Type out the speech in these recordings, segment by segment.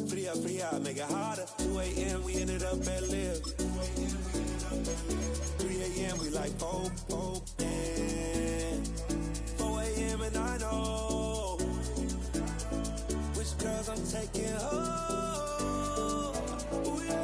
free out, make it harder. 2 a.m. we ended up at Live. 3 a.m. we like Pope, and 4 a.m. and I know which girls I'm taking home. Ooh, yeah.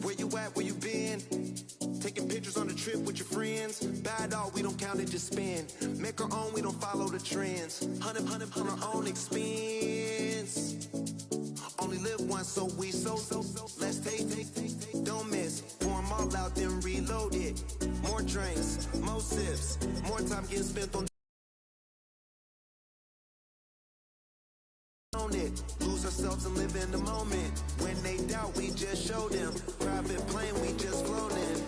Where you at, where you been? Taking pictures on the trip with your friends. Bad all, we don't count it, just spend. Make our own, we don't follow the trends. Hundred on our own expense. Only live once, so we so. Let's take, don't miss. Pour 'em all out, then reload it. More drinks, more sips. More time getting spent on it. Lose ourselves and live in the moment. When they doubt, we just show them. Private plane, we just flown in.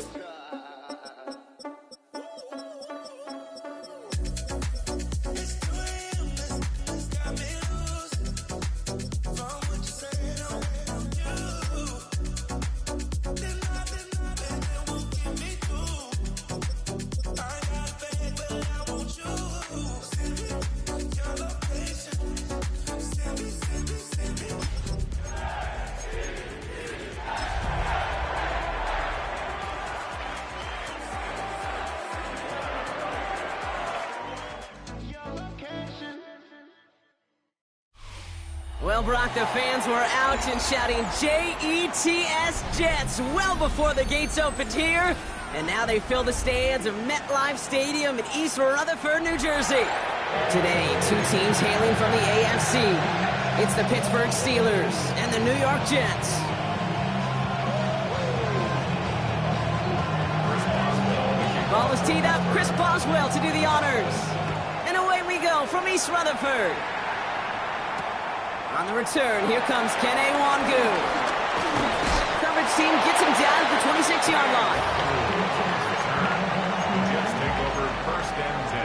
Well, Brock, the fans were out and shouting J-E-T-S Jets well before the gates opened here. And now they fill the stands of MetLife Stadium in East Rutherford, New Jersey. Today, two teams hailing from the AFC. It's the Pittsburgh Steelers and the New York Jets. Ball is teed up. Chris Boswell to do the honors. And away we go from East Rutherford. On the return, here comes Kene Wangu. Coverage team gets him down at the 26-yard line. Jets take over first and 10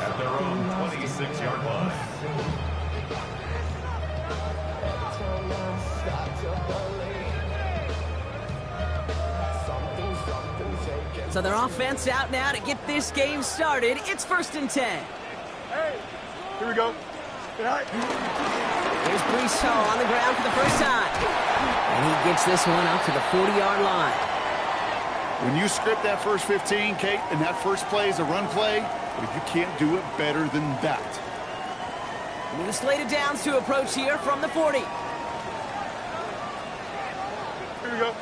at their own 26-yard line. So their offense out now to get this game started. It's first and 10. Hey, here we go. Good night. Here's Breece Hall on the ground for the first time. And he gets this one up to the 40-yard line. When you script that first 15, Kate, and that first play is a run play, but you can't do it better than that. New slated downs to approach here from the 40. Here we go.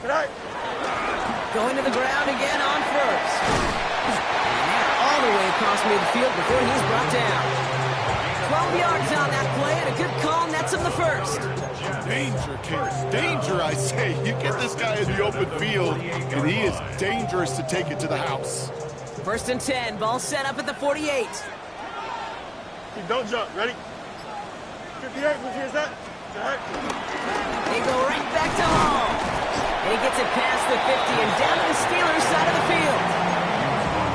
Good night. Going to the ground again on first. All the way across midfield before he's brought down. 12 yards on that play, and a good call nets him the first. Danger, Kate. Danger, I say. You get this guy in the open field, and he is dangerous to take it to the house. First and 10, ball set up at the 48. Don't jump. Ready? 58, which is that? They go right back to Hall. And he gets it past the 50 and down to the Steelers' side of the field.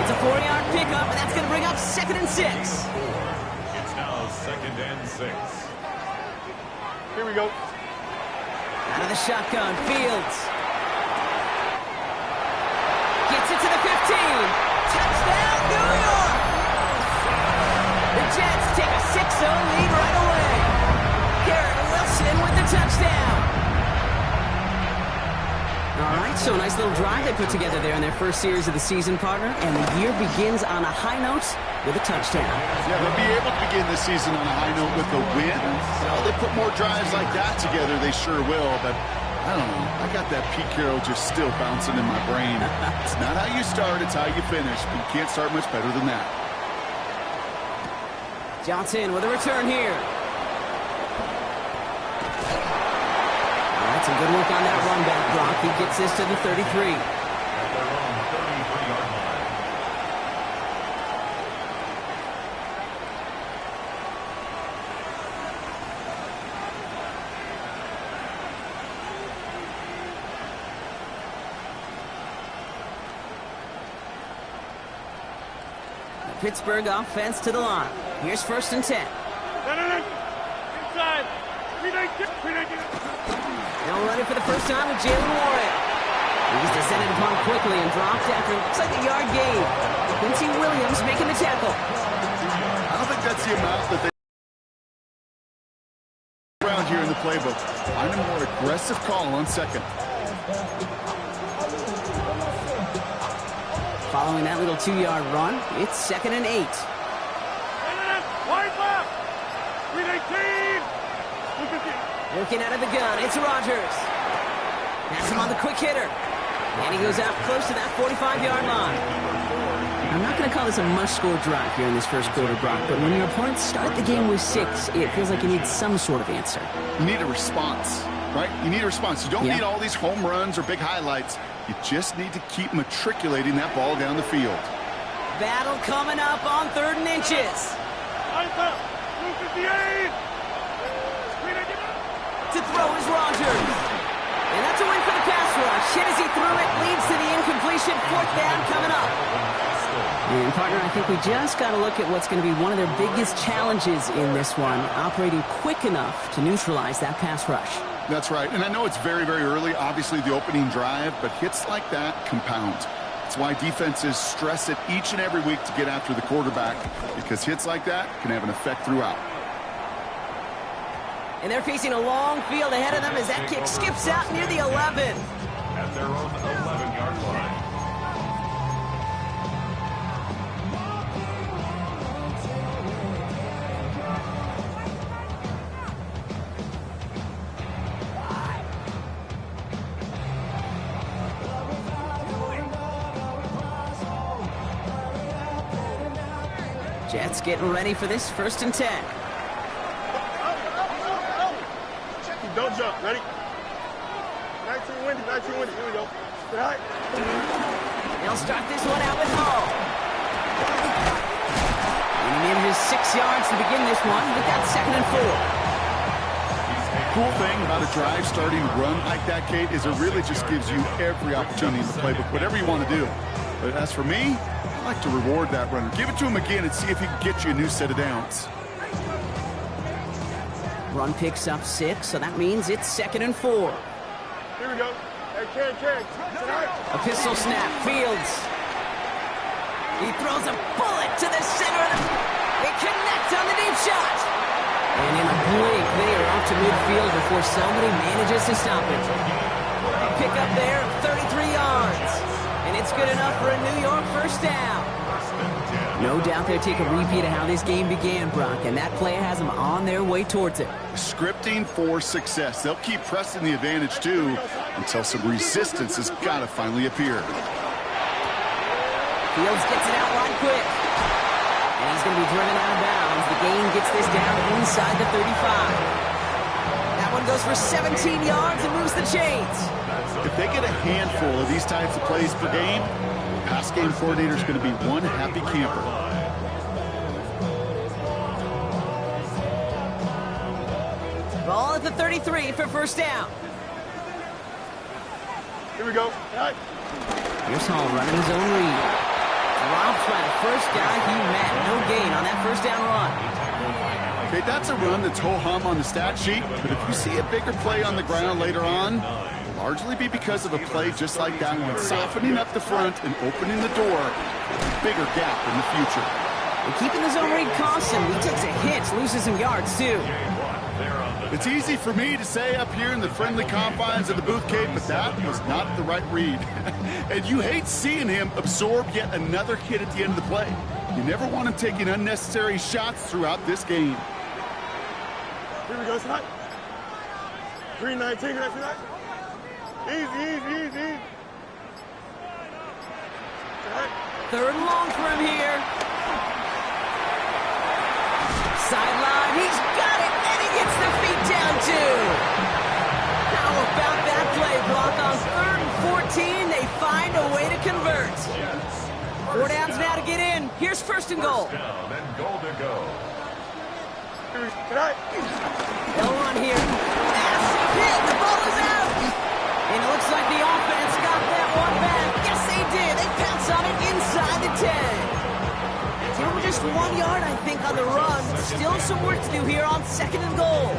It's a 4-yard pickup, and that's going to bring up second and 6. It's now second and 6. Here we go. Out of the shotgun, Fields. Gets it to the 15. Touchdown, New York! The Jets take a 6-0 lead right away. Garrett Wilson with the touchdown. All right, so a nice little drive they put together there in their first series of the season, partner, and the year begins on a high note with a touchdown. Yeah, they'll be able to begin the season on a high note with a win. Well, they put more drives like that together, they sure will, but I don't know. I got that Pete Carroll just still bouncing in my brain. It's not how you start, it's how you finish, but you can't start much better than that. Johnson with a return here. Some good work on that run back, Brock. He gets this to the 33. At their own 33-yard line. Pittsburgh offense to the line. Here's 1st and 10. Inside. 319. Now running for the first time with Jaylen Warren. He was descended upon quickly and dropped after it looks like a yard gain. Quincy Williams making the tackle. I don't think that's the amount that they around here in the playbook. Find a more aggressive call on 2nd. Following that little 2-yard run, it's 2nd and 8. Wide left. 319. Working out of the gun, it's Rodgers. Has him on the quick hitter. And he goes out close to that 45-yard line. I'm not going to call this a must-score drive here in this first quarter, Brock, but when your opponents start the game with 6, it feels like you need some sort of answer. You need a response, right? You need a response. You don't need all these home runs or big highlights. You just need to keep matriculating that ball down the field. Battle coming up on 3rd and inches. To throw is Rodgers. And that's a win for the pass rush. Hit as he threw it, leads to the incompletion. 4th down coming up. And partner, I think we just got to look at what's going to be one of their biggest challenges in this one, operating quick enough to neutralize that pass rush. That's right. And I know it's very, very early, obviously the opening drive, but hits like that compound. That's why defenses stress it each and every week to get after the quarterback, because hits like that can have an effect throughout. And they're facing a long field ahead of them as that kick skips out near the 11. At their own 11-yard line. Jets getting ready for this 1st and 10. Don't jump. Ready? 19 windy. Here we go. Stay high. They'll start this one out with Hall. And he manages 6 yards to begin this one with that 2nd and 4. Cool thing about a drive starting run like that, Kate, is it really just gives you every opportunity in the playbook, whatever you want to do. But as for me, I like to reward that runner. Give it to him again and see if he can get you a new set of downs. Run picks up 6, so that means it's 2nd and 4. Here we go. Hey, Ken. A pistol snap. Fields. He throws a bullet to the center of the... They connect on the deep shot. And in a blink, they are off to midfield before somebody manages to stop it. A pickup there of 33 yards. And it's good enough for a New York 1st down. No doubt they'll take a repeat of how this game began, Brock, and that play has them on their way towards it. Scripting for success. They'll keep pressing the advantage, too, until some resistance has got to finally appear. Fields gets it out wide quick. And he's going to be driven out of bounds. The gain gets this down inside the 35. That one goes for 17 yards and moves the chains. If they get a handful of these types of plays per game, pass game coordinator is going to be one happy camper. Ball at the 33 for 1st down. Here we go. Here's Hall running his own read. Drops by the first guy he met. No gain on that 1st down run. Okay, that's a run that's ho-hum on the stat sheet, but if you see a bigger play on the ground later on, largely be because of a play just like that one, softening up the front and opening the door for a bigger gap in the future. And keeping his own read constant, he takes a hit, loses some yards too. It's easy for me to say up here in the friendly confines of the booth, Kate, but that was not the right read. And you hate seeing him absorb yet another hit at the end of the play. You never want him taking unnecessary shots throughout this game. Here we go, Scott. 319, tonight. Easy. 3rd and long for him here. Sideline, he's got it, and he gets the feet down too. How about that play, Brock? On 3rd and 14, they find a way to convert. 4 downs now to get in. Here's 1st and goal. Down and goal to go. They'll run here. Massive hit. The ball is out. And it looks like the offense got that one back. Yes, they did. They pounce on it inside the 10. Just 1 yard, I think, on the run. Still some work to do here on 2nd and goal.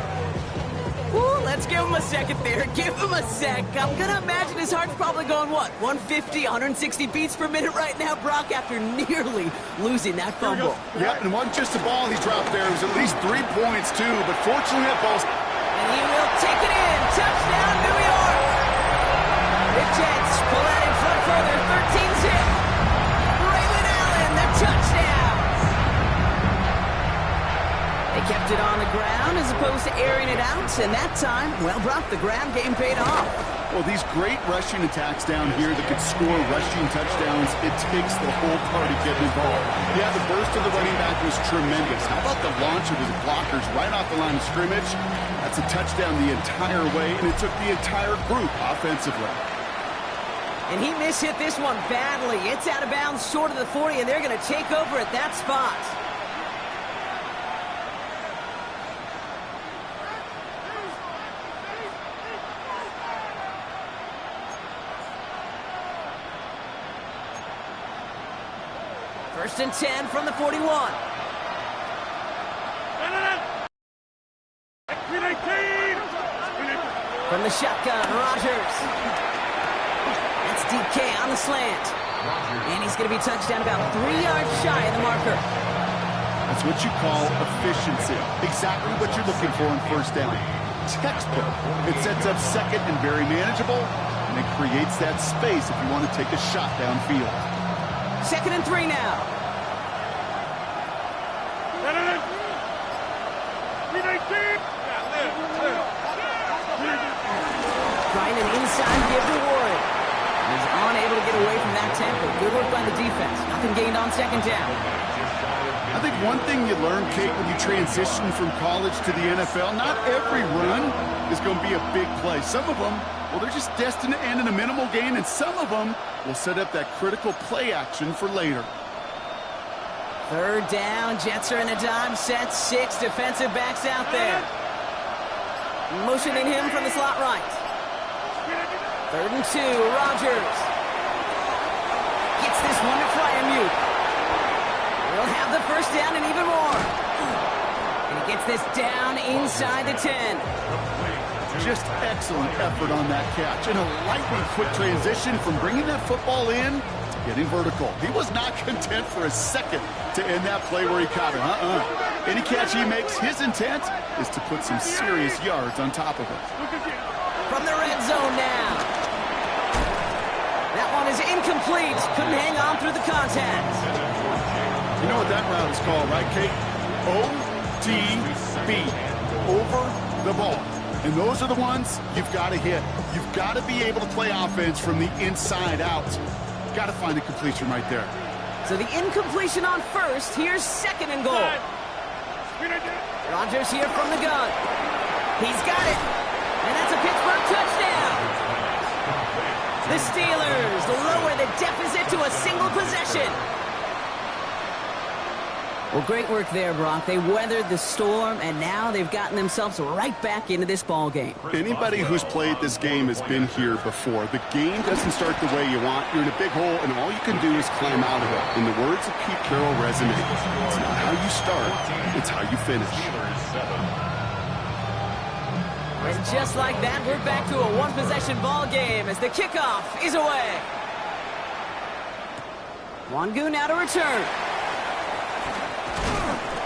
Woo, let's give him a second there. Give him a sec. I'm going to imagine his heart's probably going, what, 150, 160 beats per minute right now, Brock, after nearly losing that fumble. Yep, and it wasn't just the ball he dropped there. It was at least 3 points, too. But fortunately, that ball's... And he will take it in. Touchdown, New York. The Jets pull out in front further, 13-zip. Braylon Allen, the touchdown. They kept it on the ground as opposed to airing it out, and that time, well, Brock, the ground game paid off. Well, these great rushing attacks down here that could score rushing touchdowns, it takes the whole party getting involved. Yeah, the burst of the running back was tremendous. How about the launch of his blockers right off the line of scrimmage? That's a touchdown the entire way, and it took the entire group offensively. And he mishit this one badly. It's out of bounds short of the 40, and they're going to take over at that spot. First and 10 from the 41. From the shotgun, Rodgers. That's DK on the slant. And he's going to be touched down about 3 yards shy of the marker. That's what you call efficiency. Exactly what you're looking for in first down. Textbook. It sets up second and very manageable, and it creates that space if you want to take a shot downfield. 2nd and 3 now. Trying an inside give to Warren. He's unable to get away from that tackle. Good work by the defense. Nothing gained on 2nd down. I think one thing you learn, Kate, when you transition from college to the NFL, not every run is going to be a big play. Some of them, well, they're just destined to end in a minimal gain, and some of them will set up that critical play action for later. 3rd down, Jets are in a dime set, 6 defensive backs out there. Motioning him from the slot right. 3rd and 2, Rodgers. Gets this one to Freiermuth. We'll have the first down and even more. And he gets this down inside the 10. Just excellent effort on that catch. And a lightning quick transition from bringing that football in to getting vertical. He was not content for a second to end that play where he caught it. Any catch he makes, his intent is to put some serious yards on top of it. From the red zone now. That one is incomplete. Couldn't hang on through the contact. You know what that route is called, right, Kate? OTB. Over the ball. And those are the ones you've got to hit. You've got to be able to play offense from the inside out. Got to find a completion right there. So the incompletion on first. Here's 2nd and goal. Rodgers here from the gun. He's got it. And that's a Pittsburgh touchdown. The Steelers lower the deficit to a single possession. Well, great work there, Brock. They weathered the storm, and now they've gotten themselves right back into this ball game. Anybody who's played this game has been here before. The game doesn't start the way you want. You're in a big hole, and all you can do is climb out of it. In the words of Pete Carroll resonate, it's not how you start, it's how you finish. And just like that, we're back to a one-possession ball game as the kickoff is away. Wangu now to return.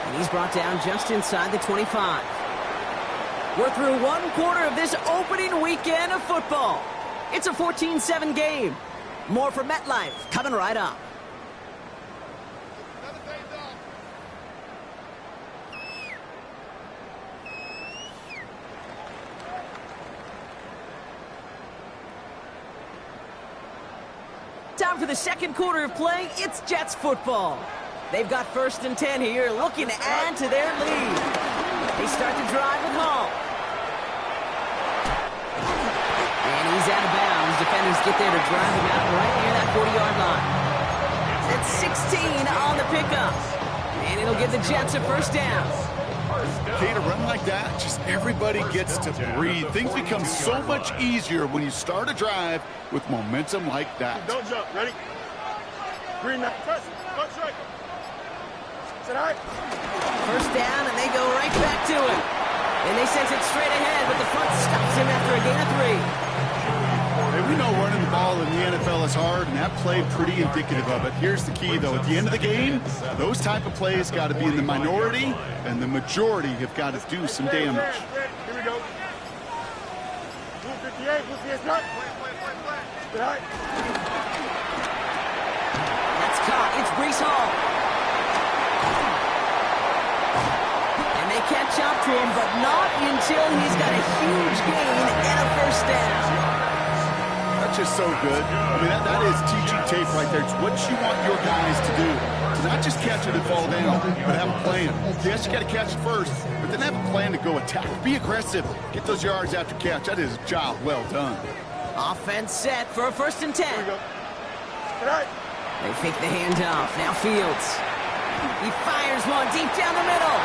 And he's brought down just inside the 25. We're through 1 quarter of this opening weekend of football. It's a 14-7 game. More from MetLife coming right up. Time for the 2nd quarter of play. It's Jets football. They've got 1st and 10 here, looking to add to their lead. They start to drive at home. And he's out of bounds. Defenders get there to drive him out right near that 40-yard line. That's 16 on the pickup. And it'll give the Jets a 1st down. Kate, a run like that, just everybody gets to breathe. Things become so much easier when you start a drive with momentum like that. Don't jump. Ready? Green light. Press. Go straight. First down, and they go right back to him. And they send it straight ahead, but the front stops him after a gain of 3. Hey, we know running the ball in the NFL is hard, and that play pretty indicative of it. Here's the key, though. At the end of the game, those type of plays got to be in the minority, and the majority have got to do some damage. Here we go. 258, 258, not. That's caught. It's Breece Hall. And they catch up to him, but not until he's got a huge gain and a first down. That's just so good. I mean, that is teaching tape right there. It's what you want your guys to do. To not just catch it and fall down, but have a plan. Yes, you got to catch it first, but then have a plan to go attack. Be aggressive. Get those yards after catch. That is a job well done. Offense set for a 1st and 10. Here we go. They fake the handoff. Now Fields. He fires one deep down the middle.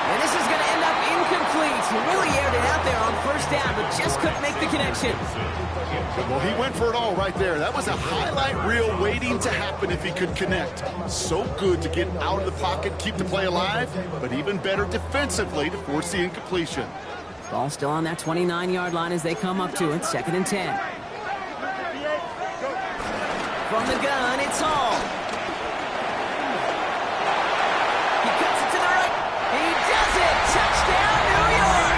And this is going to end up incomplete. He really aired it out there on first down, but just couldn't make the connection. Well, he went for it all right there. That was a highlight reel waiting to happen if he could connect. So good to get out of the pocket, keep the play alive, but even better defensively to force the incompletion. Ball still on that 29-yard line as they come up to it. 2nd and 10. From the gun, it's Hall. He cuts it to the right. He does it! Touchdown, New York!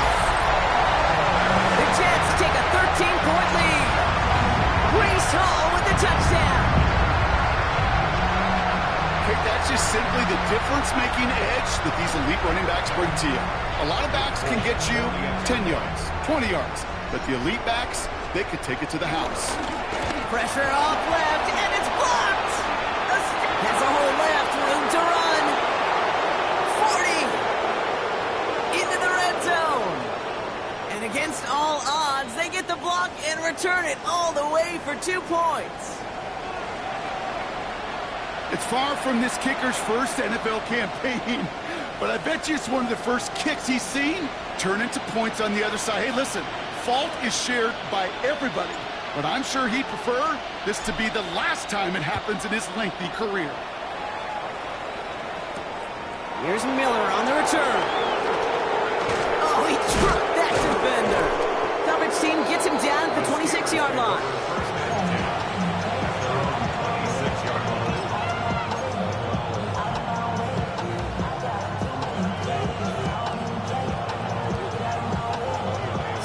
The Jets take a 13-point lead. Breece Hall with the touchdown. Okay, that's just simply the difference-making edge that these elite running backs bring to you. A lot of backs can get you 10 yards, 20 yards, but the elite backs, they could take it to the house. Pressure off left, and it's blocked! Has a hole left, room to run. 40! Into the red zone! And against all odds, they get the block and return it all the way for 2 points. It's far from this kicker's first NFL campaign, but I bet you it's one of the first kicks he's seen turn into points on the other side. Hey, listen, fault is shared by everybody, but I'm sure he'd prefer this to be the last time it happens in his lengthy career. Here's Miller on the return. Oh, he trucked that defender. Coverage team gets him down at the 26-yard line.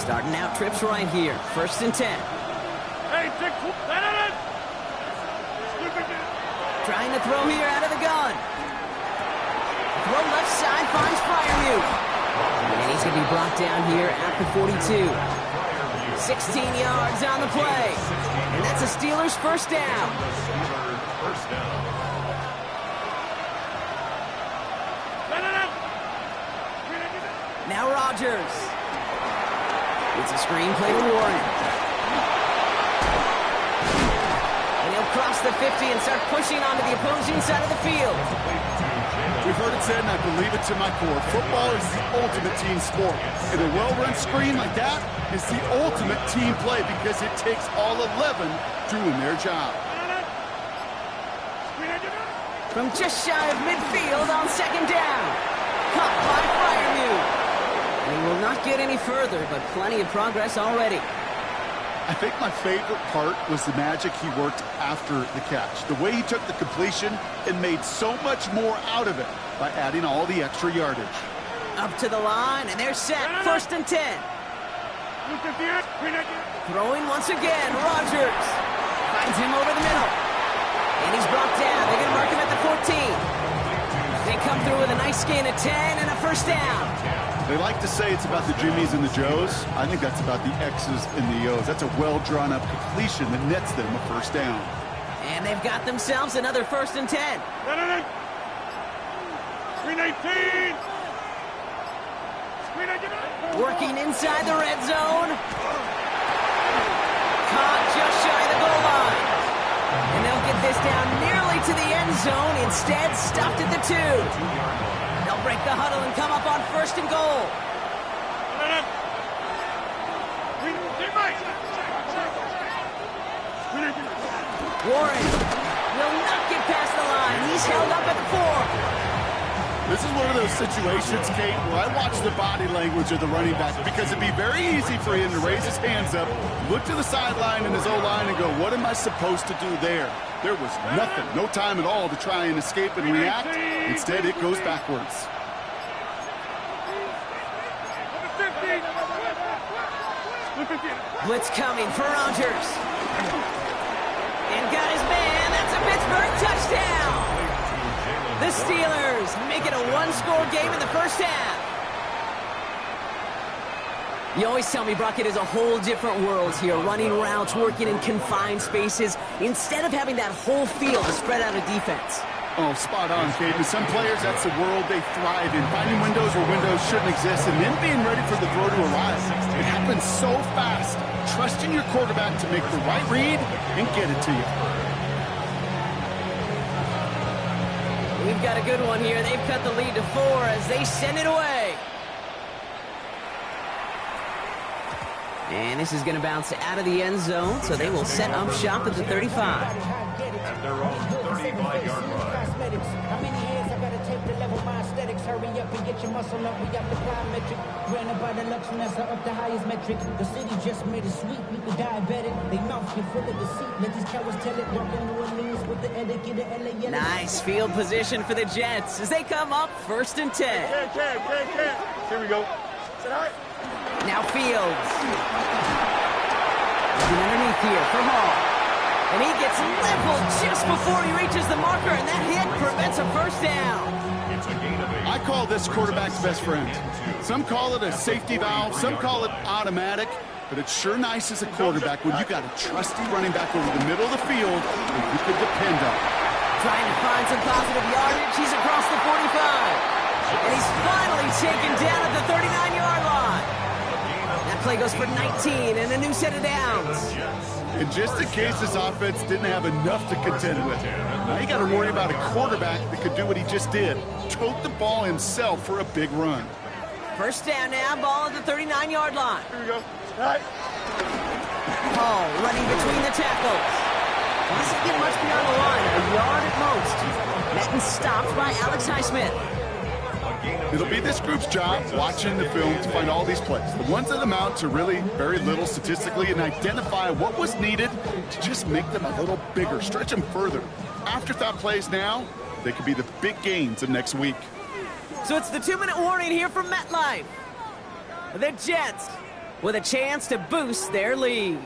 Starting out trips right here. 1st and 10. Hey, Trying to throw here out of the gun. Throw left side finds Freiermuth. And he's going to be brought down here at the 42. 16 yards on the play. And that's a Steelers first down. Now Rodgers. It's a screen play to Warren. And he'll cross the 50 and start pushing onto the opposing side of the field. We've heard it said, and I believe it to my core, football is the ultimate team sport. And a well-run screen like that is the ultimate team play because it takes all 11 doing their job. From just shy of midfield on 2nd down. Caught by Freiermuth. And he will not get any further, but plenty of progress already. I think my favorite part was the magic he worked after the catch. The way he took the completion and made so much more out of it by adding all the extra yardage. Up to the line, and they're set. 1st and 10. Throwing once again, Rodgers. Finds him over the middle. And he's brought down. They're going to mark him at the 14. They come through with a nice gain of 10 and a first down. They like to say it's about the Jimmies and the Joes. I think that's about the X's and the O's. That's a well-drawn-up completion that nets them a first down. And they've got themselves another 1st and 10. 319. Working inside the red zone. Caught just shy of the goal line. And they'll get this down nearly to the end zone. Instead, stopped at the 2. They'll break the huddle and come up on 1st and goal. Warren will not get past the line. He's held up at the 4. This is one of those situations, Kate, where I watch the body language of the running back because it'd be very easy for him to raise his hands up, look to the sideline in his O-line and go, what am I supposed to do there? There was nothing, no time at all to try and escape and react. Instead, it goes backwards. Blitz coming for Rodgers. And got his man. That's a Pittsburgh touchdown. The Steelers make it a one-score game in the first half. You always tell me, Brock, it is a whole different world here, running routes, working in confined spaces, instead of having that whole field to spread out a defense. Oh, spot on, Kate. And some players, that's the world they thrive in, finding windows where windows shouldn't exist, and then being ready for the throw to arrive. It happens so fast. Trusting your quarterback to make the right read and get it to you. We've got a good one here. They've cut the lead to 4 as they send it away. And this is going to bounce out of the end zone, so they will set up shop at the 35. At their own 35-yard line. How many years I gotta take to level my aesthetics? Hurry up and get your muscle up. We got the plyometric. Granted by the Luxness up the highest metric. The city just made it sweet. You can diabetic. They mouth get full of deceit. Let these cowards tell it. Walk in New Orleans with the etiquette of LA. Nice field position for the Jets as they come up 1st and 10. Here we go. Sit high. Now Fields. Looking underneath here for Hall. And he gets leveled just before he reaches the marker, and that hit prevents a first down. It's a gain of 8. I call this quarterback's best friend. Some call it a safety valve, some call it automatic, but it's sure nice as a quarterback when you got a trusty running back over the middle of the field that you could depend on. Trying to find some positive yardage, he's across the 45. And he's finally taken down at the 39-yard line. That play goes for 19 and a new set of downs. And just in case this offense didn't have enough to contend with, now you got to worry about a quarterback that could do what he just did, tote the ball himself for a big run. First down now, ball at the 39-yard line. Here we go. All right. Hall running between the tackles. Doesn't get much beyond the line, a yard at most. Met and stopped by Alex Highsmith. It'll be this group's job watching the film to find all these plays, the ones that amount to really very little statistically, and identify what was needed to just make them a little bigger, stretch them further. Afterthought plays now, they could be the big gains of next week. So it's the 2-minute warning here from MetLife. The Jets with a chance to boost their lead.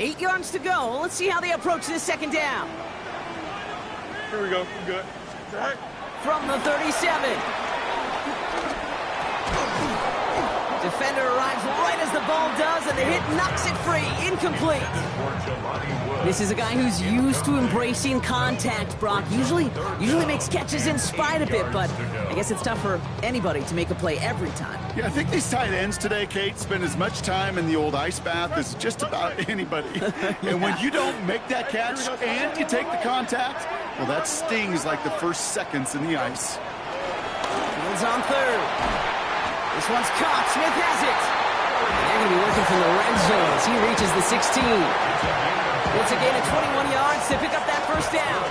Eight yards to go. Let's see how they approach this second down. Here we go. We're good. All right. From the 37. Defender arrives right as the ball does, and the hit knocks it free. Incomplete. This is a guy who's used to embracing contact, Brock. Usually makes catches in spite of it, but I guess it's tough for anybody to make a play every time. Yeah, I think these tight ends today, Kate, spend as much time in the old ice bath as just about anybody. And when you don't make that catch and you take the contact, well, that stings like the first seconds in the ice. Fields on third. This one's caught. Smith has it. They're going to be working from the red zone as he reaches the 16. It's a gain of 21 yards to pick up that first down.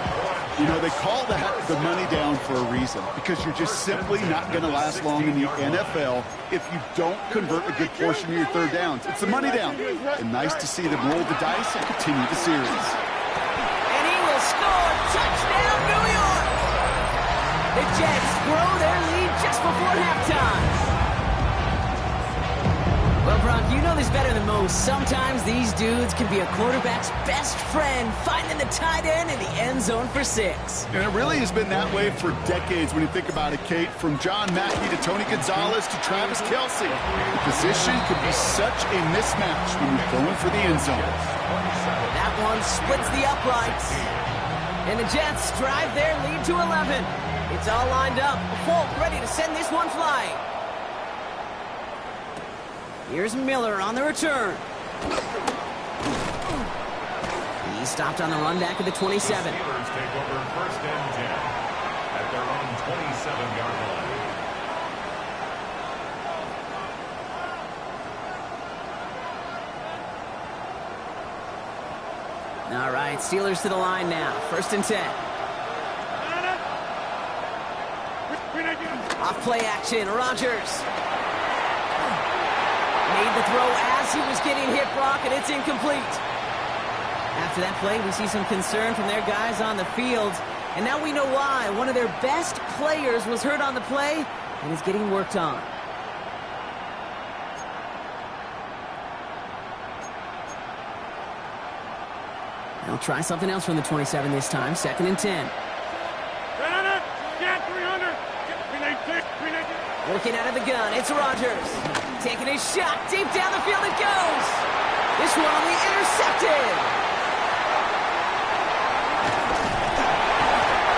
You know, they call that the money down for a reason, because you're just simply not going to last long in the NFL if you don't convert a good portion of your third downs. It's the money down. And nice to see them roll the dice and continue the series. And he will score. Touchdown, New York! The Jets grow their lead just before halftime. Well, Brock, you know this better than most. Sometimes these dudes can be a quarterback's best friend, finding the tight end in the end zone for 6. And it really has been that way for decades when you think about it, Kate. From John Mackey to Tony Gonzalez to Travis Kelce. The position could be such a mismatch when you're going for the end zone. That one splits the uprights. And the Jets drive their lead to 11. It's all lined up. Folk ready to send this one flying. Here's Miller on the return. He stopped on the run back at the 27. Steelers take over 1st and 10 at their own 27-yard line. All right, Steelers to the line now. 1st and 10. Off play action, Rodgers. Made the throw as he was getting hit, Brock, and it's incomplete. After that play, we see some concern from their guys on the field. And now we know why. One of their best players was hurt on the play and is getting worked on. They'll try something else from the 27 this time. 2nd and 10. Working out of the gun, it's Rodgers. Taking his shot, deep down the field it goes. This one will be intercepted.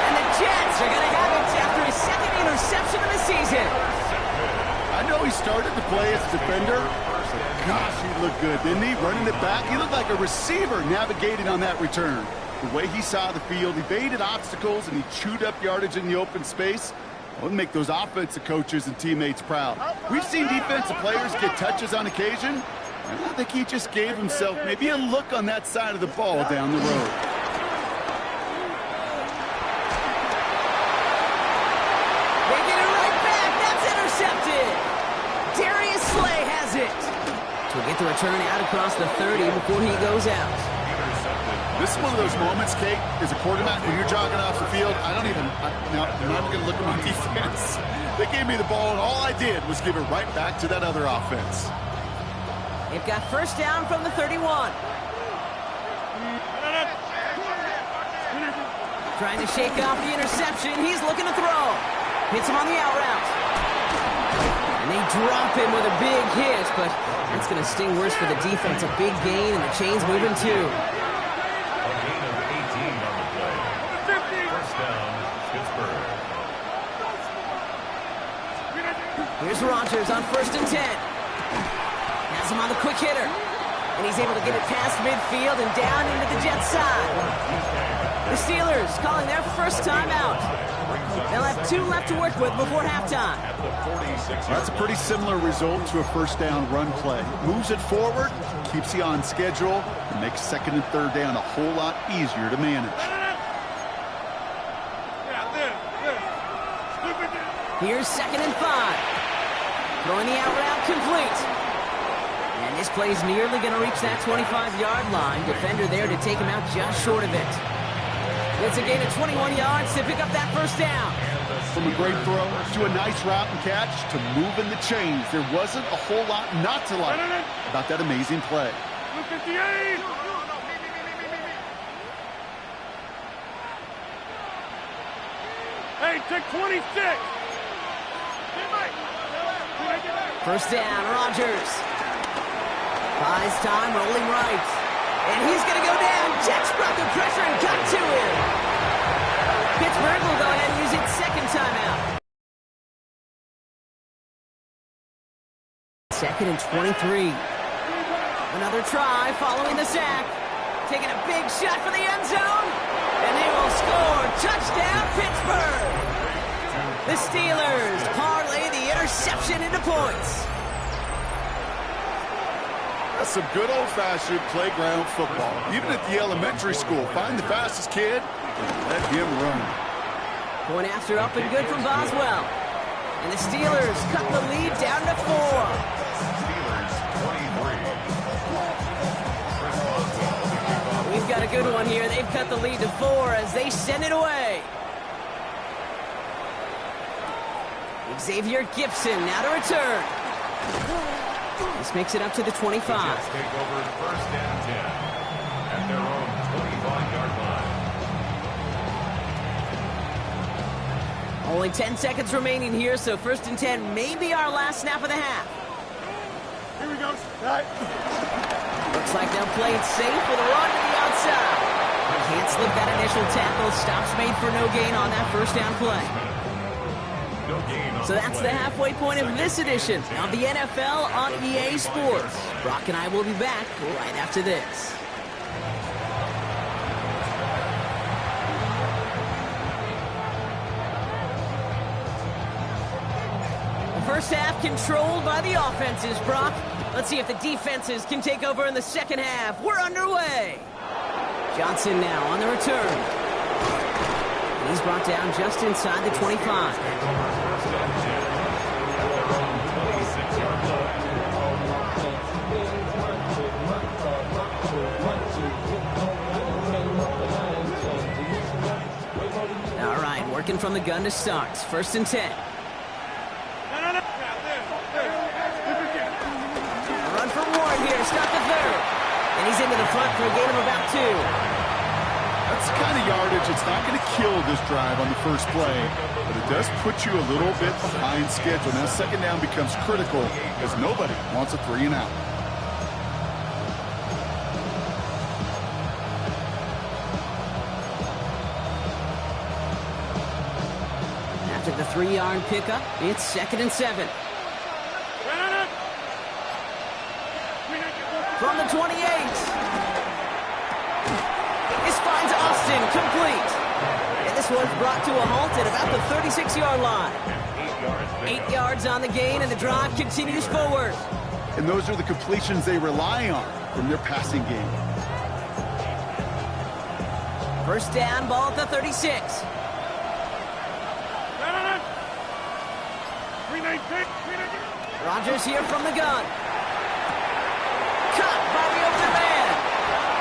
And the Jets are going to have it after his 2nd interception of the season. I know he started to play as a defender. Gosh, he looked good, didn't he? Running it back, he looked like a receiver navigating on that return. The way he saw the field, he evaded obstacles, and he chewed up yardage in the open space. It would make those offensive coaches and teammates proud. We've seen defensive players get touches on occasion, and I think he just gave himself maybe a look on that side of the ball down the road. They get it right back. That's intercepted. Darius Slay has it. So we'll get the return out across the 30 before he goes out. This is one of those moments, Kate, as a quarterback, when you're jogging off the field, I'm not even going to look at my defense. They gave me the ball, and all I did was give it right back to that other offense. They've got 1st down from the 31. Trying to shake off the interception. He's looking to throw. Hits him on the out route. And they drop him with a big hit, but that's going to sting worse for the defense. A big gain, and the chain's moving too. Here's Rodgers on 1st and 10. Has him on the quick hitter. And he's able to get it past midfield and down into the Jets side. The Steelers calling their 1st timeout. They'll have 2 left to work with before halftime. That's a pretty similar result to a 1st down run play. Moves it forward, keeps you on schedule, and makes 2nd and 3rd down a whole lot easier to manage. Here's 2nd and 5. Throwing the out route complete. And this play's nearly going to reach that 25-yard line. Defender there to take him out just short of it. It's a gain of 21 yards to pick up that 1st down. From a great throw to a nice route and catch to moving the chains, there wasn't a whole lot not to like about that amazing play. Hey, take 26. 1st down, Rodgers. Buys time, rolling right. And he's going to go down. Jets brought the pressure and got to him. Pittsburgh will go ahead and use its 2nd timeout. 2nd and 23. Another try following the sack. Taking a big shot for the end zone. And they will score. Touchdown, Pittsburgh. The Steelers parlay the interception into points. That's some good old-fashioned playground football. Even at the elementary school, find the fastest kid and let him run. Point after up and good from Boswell. And the Steelers cut the lead down to 4. Steelers 23. We've got a good one here. They've cut the lead to 4 as they send it away. Xavier Gipson now to return. This makes it up to the 25. The Jets take over 1st and 10 at their own 25-yard line. Only 10 seconds remaining here, so 1st and 10 may be our last snap of the half. Here we go. Right. Looks like they'll play it safe with a run to the outside. Can't slip that initial tackle. Stops made for no gain on that 1st down play. So that's the halfway point of this edition of the NFL on EA Sports. Brock and I will be back right after this. The 1st half controlled by the offenses, Brock. Let's see if the defenses can take over in the 2nd half. We're underway. Johnson now on the return. And he's brought down just inside the 25. All right, working from the gun to start. 1st and 10. Run for Ward here, start the 3rd. And he's into the front for a gain of about 2. That's the kind of yardage. It's not going to kill this drive on the first play, but it does put you a little bit behind schedule. Now 2nd down becomes critical because nobody wants a 3 and out. After the 3-yard pickup, it's 2nd and 7. From the 28. This finds Austin complete. And this one's brought to a halt at about the 36-yard line. 8 yards on the gain, and the drive continues forward. And those are the completions they rely on from their passing game. 1st down, ball at the 36. Rodgers here from the gun. Cut by the open man.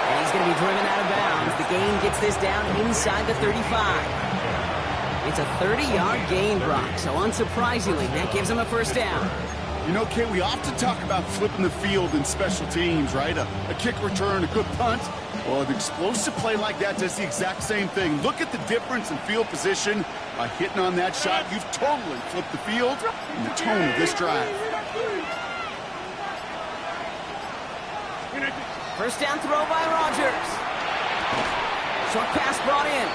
And he's going to be driven out of bounds. The gain gets this down inside the 35. It's a 30-yard gain, Brock. So unsurprisingly, that gives him a 1st down. You know, Kate, we often talk about flipping the field in special teams, right? A kick return, a good punt. Well, an explosive play like that does the exact same thing. Look at the difference in field position. By hitting on that shot, you've totally flipped the field and the tone of this drive. 1st down throw by Rodgers. Short pass brought in.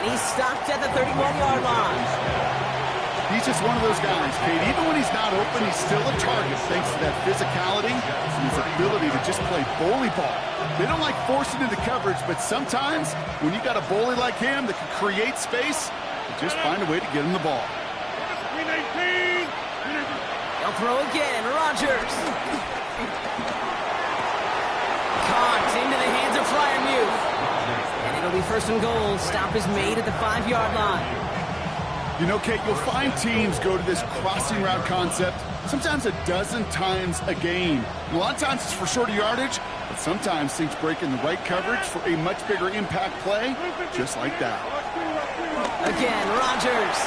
And he's stopped at the 31-yard line. He's just one of those guys, Kate. Even when he's not open, he's still a target thanks to that physicality and his ability to just play bully ball. They don't like forcing into coverage, but sometimes when you got a bully like him that can create space, you just find a way to get him the ball. They'll throw again. Rodgers. Caught into the hands of Freiermuth. And it'll be 1st and goal. Stop is made at the 5-yard line. You know, Kate, you'll find teams go to this crossing route concept sometimes a dozen times a game. And a lot of times it's for shorter yardage, but sometimes things break in the right coverage for a much bigger impact play, just like that. Again, Rodgers.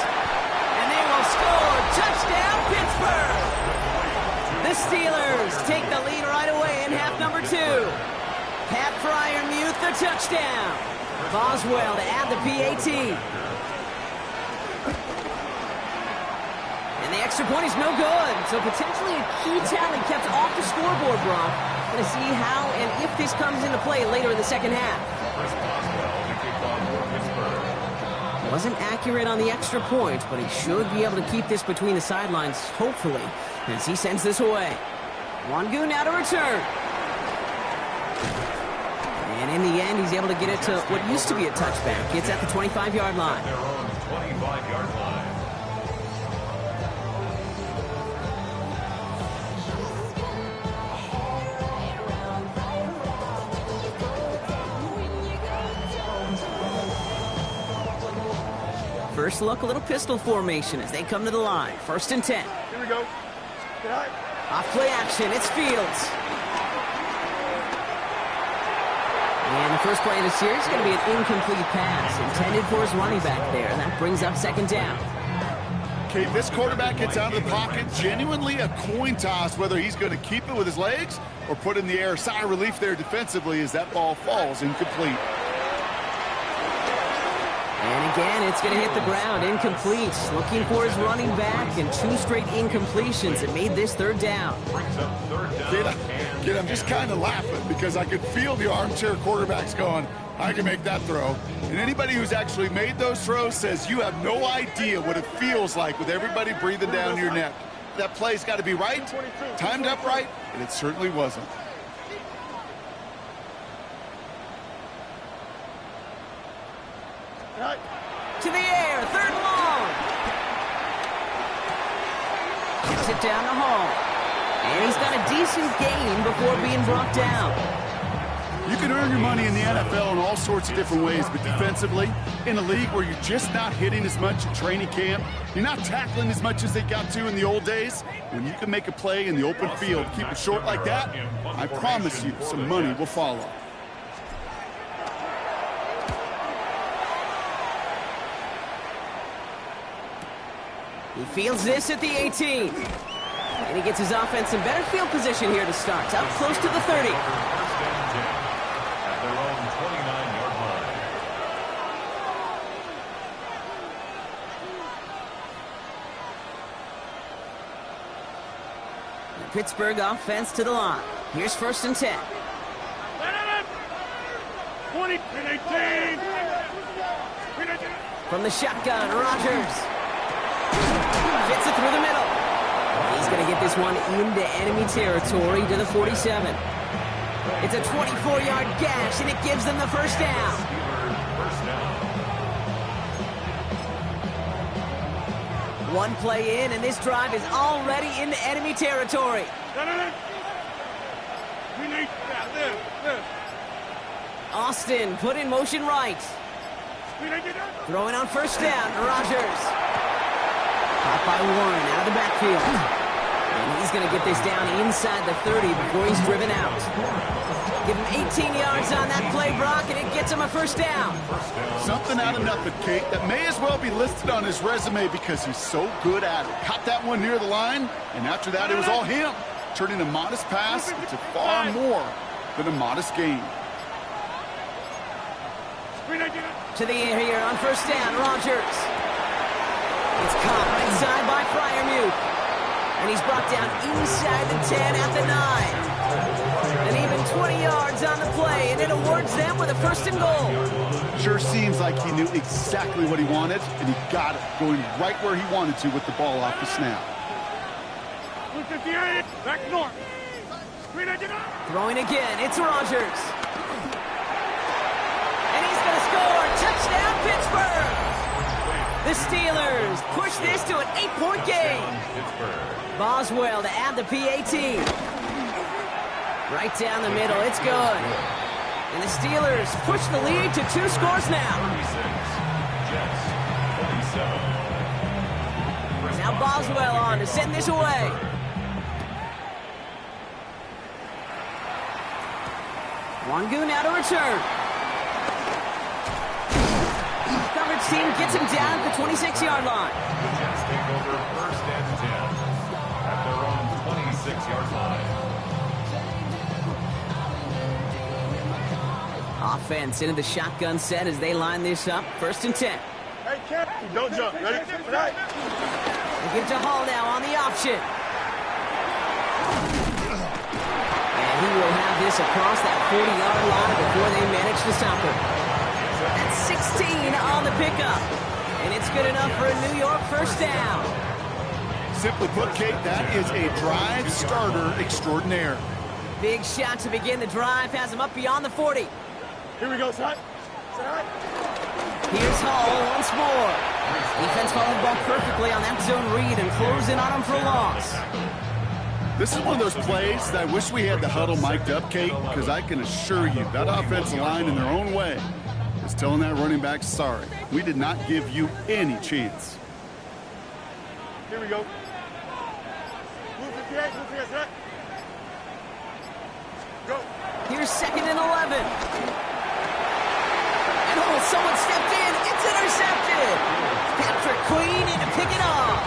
And they will score. Touchdown, Pittsburgh! The Steelers take the lead right away in half number 2. Pat Freiermuth, the touchdown. Boswell to add the PAT. And the extra point is no good. So potentially a key tally kept off the scoreboard, Brock. Going to see how and if this comes into play later in the 2nd half. Wasn't accurate on the extra point, but he should be able to keep this between the sidelines, hopefully, as he sends this away. Wangu now to return. And in the end, he's able to get it to what used to be a touchback. It's at the 25-yard line. Their own 25-yard line. First look, a little pistol formation as they come to the line. 1st and 10. Here we go. Off play action, it's Fields. And the first play of the series is going to be an incomplete pass intended for his running back there. And that brings up 2nd down. Okay, this quarterback gets out of the pocket. Genuinely a coin toss whether he's going to keep it with his legs or put in the air. Sigh of relief there defensively as that ball falls incomplete. And again, it's going to hit the ground, incomplete. Looking for his running back, and 2 straight incompletions that made this 3rd down. Kid, I'm just kind of laughing because I could feel the armchair quarterbacks going, I can make that throw. And anybody who's actually made those throws says you have no idea what it feels like with everybody breathing down your neck. That play's got to be right, timed up right, and it certainly wasn't. To the air, 3rd and long. Gets it down the hall. And he's got a decent gain before being brought down. You can earn your money in the NFL in all sorts of different ways, but defensively, in a league where you're just not hitting as much at training camp, you're not tackling as much as they got to in the old days, when you can make a play in the open field, keep it short like that, I promise you some money will follow. He fields this at the 18. And he gets his offense in better field position here to start. Up close to the 30. First and 10 at their own 29-yard line. The Pittsburgh offense to the line. Here's 1st and 10. 20 and 18. From the shotgun, Rodgers. Fits it through the middle. He's going to get this one into enemy territory to the 47. It's a 24-yard gash, and it gives them the first down. First down. One play in, and this drive is already into enemy territory. Austin put in motion right. Throwing on 1st down, Rodgers. Caught by Warren out of the backfield. And he's going to get this down inside the 30 before he's driven out. Give him 18 yards on that play, Brock, and it gets him a 1st down. Something out of nothing, Kate, that may as well be listed on his resume because he's so good at it. Caught that one near the line, and after that it was all him, turning a modest pass into far more than a modest gain. To the air here on 1st down, Rodgers. It's caught right side by Freiermuth. And he's brought down inside the 10 at the 9. And even 20 yards on the play, and it awards them with a 1st and goal. Sure seems like he knew exactly what he wanted, and he got it, going right where he wanted to with the ball off the snap. 158, back north. Throwing again, it's Rodgers. And he's going to score. Touchdown, Pittsburgh! The Steelers push this to an 8-point game. Boswell to add the PAT. Right down the middle, it's good. And the Steelers push the lead to 2 scores now. 36, Jets 47. Now Boswell on to send this away. Wangu now to return. Coverage team gets him down at the 26-yard line. The Jets take over 1st and 10 at their own 26-yard line. Offense into the shotgun set as they line this up. 1st and 10. Hey, Cap, don't jump. Ready? Right. They give to Hall now on the option. And he will have this across that 40-yard line before they manage to stop him. That's 16 on the pickup. And it's good enough for a New York 1st down. Simply put, Kate, that is a drive starter extraordinaire. Big shot to begin the drive. Has him up beyond the 40. Here we go, son. Here's Hall once more. Defense followed the ball perfectly on that zone read and close in on him for a loss. This is one of those plays that I wish we had the huddle mic'd up, Kate, because I can assure you that offensive line in their own way is telling that running back, sorry, we did not give you any chance. Here we go. Move 58, move 58, set. Go. Here's 2nd and 11. And oh, someone stepped in. It's intercepted. Patrick Queen in to pick it off.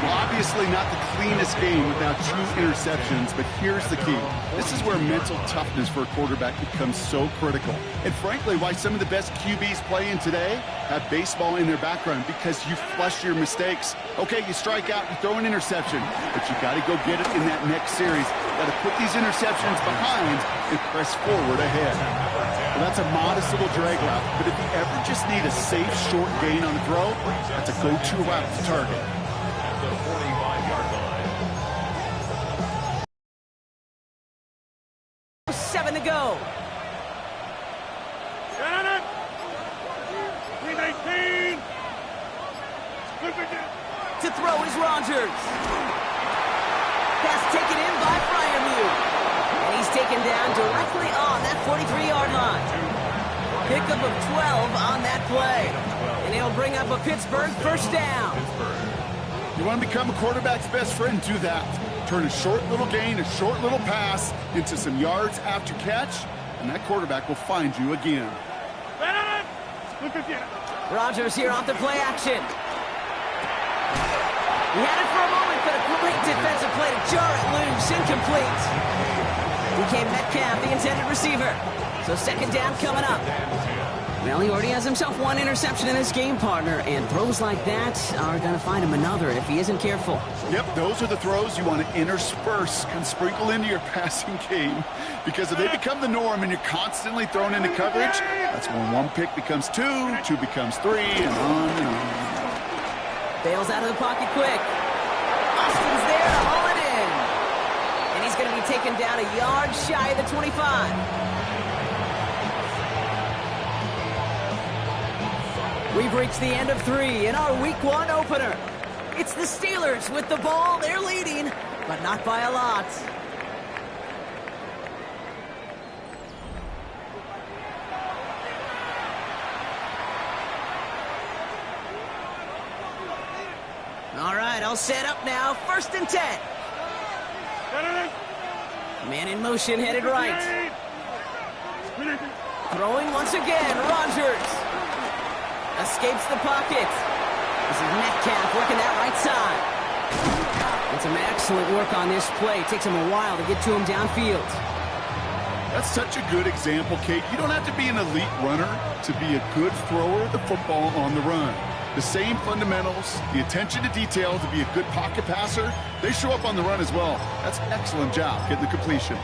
Well, obviously not the cleanest game without 2 interceptions, but here's the key. This is where mental toughness for a quarterback becomes so critical. And frankly, why some of the best QBs playing today have baseball in their background, because you flush your mistakes. Okay, you strike out, you throw an interception, but you got to go get it in that next series. Got to put these interceptions behind and press forward ahead. Well, that's a modest little drag route, but if you ever just need a safe, short gain on the throw, that's a go-to route to target. At the 45-yard line. 7 to go. Got it. 319. To throw is Rodgers. Pass taken in by Freiermuth. And he's taken down directly on that 43-yard line. Pickup of 12 on that play. And it'll bring up a Pittsburgh first down. You want to become a quarterback's best friend, do that. Turn a short little gain, a short little pass into some yards after catch, and that quarterback will find you again. Rodgers here off the play action. He had it for a moment, but a great defensive play to jar it loose, incomplete. DK Metcalf, the intended receiver. So second down coming up. Well, he already has himself one interception in this game, partner, and throws like that are going to find him another if he isn't careful. Yep, those are the throws you want to intersperse and sprinkle into your passing game, because if they become the norm and you're constantly thrown into coverage, that's when one pick becomes two, two becomes three, and on and on. Bails out of the pocket quick. Austin's there to haul it in. And he's going to be taken down a yard shy of the 25. We've reached the end of 3 in our Week 1 opener. It's the Steelers with the ball. They're leading, but not by a lot. All right, all set up now. 1st and 10. Man in motion, headed right. Throwing once again, Rodgers. Escapes the pocket. This is Metcalf working that right side. And some excellent work on this play. It takes him a while to get to him downfield. That's such a good example, Kate. You don't have to be an elite runner to be a good thrower of the football on the run. The same fundamentals, the attention to detail to be a good pocket passer, they show up on the run as well. That's an excellent job getting the completion.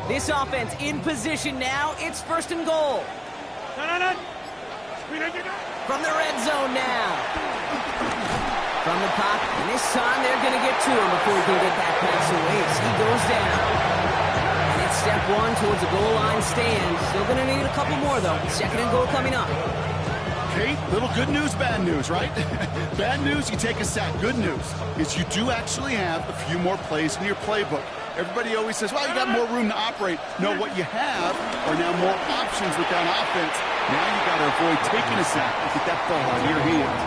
This offense in position now. It's 1st and goal. From the red zone now. From the pocket. And this time they're going to get to him before he can get that pass away. So he goes down. And it's step 1 towards the goal line stand. Still going to need a couple more, though. 2nd and goal coming up. Kate, little good news, bad news, right? Bad news, you take a sack. Good news is you do actually have a few more plays in your playbook. Everybody always says, well, you got more room to operate. No, what you have are now more options with that offense. Now you got to avoid taking a sack and get that ball out of your hands.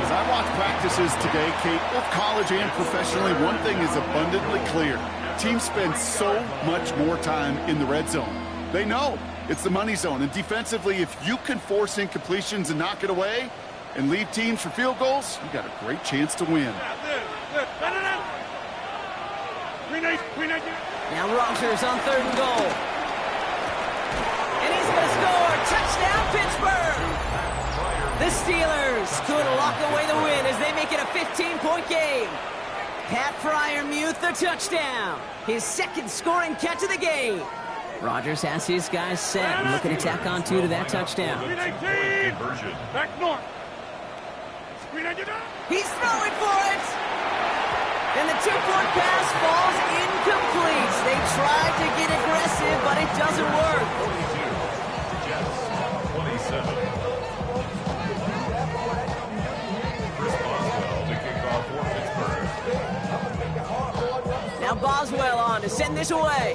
As I watch practices today, Kate, both college and professionally, one thing is abundantly clear. Teams spend so much more time in the red zone. They know it's the money zone. And defensively, if you can force incompletions and knock it away and leave teams for field goals, you got a great chance to win. Now Rodgers on 3rd and goal. And he's going to score. Touchdown, Pittsburgh. The Steelers could lock away the win as they make it a 15-point game. Pat Freiermuth, the touchdown. His 2nd scoring catch of the game. Rodgers has his guys set and looking to tack on 2 to that touchdown. Back north. He's throwing for it. And the 2-point pass falls incomplete. They tried to get aggressive, but it doesn't work. 42, Jets, 27. Chris Boswell to kick off for Pittsburgh. Now Boswell on to send this away.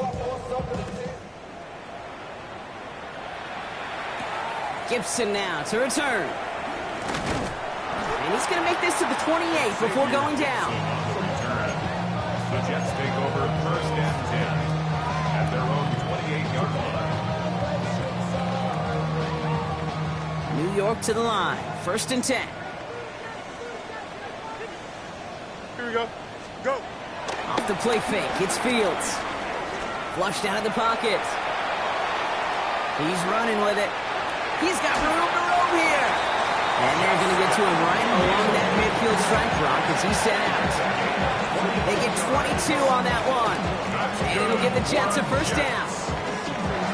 Gibson now to return. And he's going to make this to the 28 before going down. The Jets take over 1st and 10 at their own 28-yard line. New York to the line. 1st and 10. Here we go. Go. Off the play fake. It's Fields. Flushed out of the pocket. He's running with it. He's got room to roam here. And they're going to get to him right along that midfield strike block as he's set out. They get 22 on that one. And it'll give the Jets a 1st down.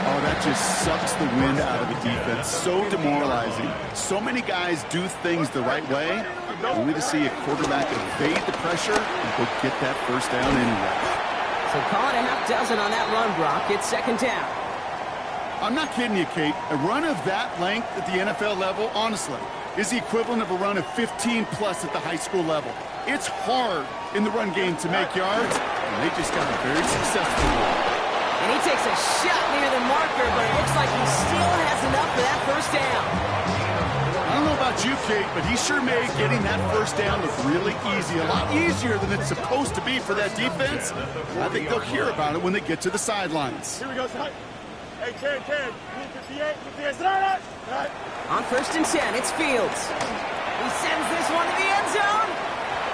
Oh, that just sucks the wind out of the defense. So demoralizing. So many guys do things the right way, only to see a quarterback evade the pressure and go get that 1st down anyway. So call it a half dozen on that run, Brock. It's 2nd down. I'm not kidding you, Kate. A run of that length at the NFL level, honestly, is the equivalent of a run of 15+ at the high school level. It's hard in the run game to make yards, and they just got a very successful one. And he takes a shot near the marker, but it looks like he still has enough for that first down. I don't know about you, Kate, but he sure made getting that first down look really easy. A lot easier than it's supposed to be for that defense. I think they'll hear about it when they get to the sidelines. Here we go, son. Hey, Ken, you need 58, 58, right? Right. On 1st and 10, it's Fields. He sends this one to the end zone.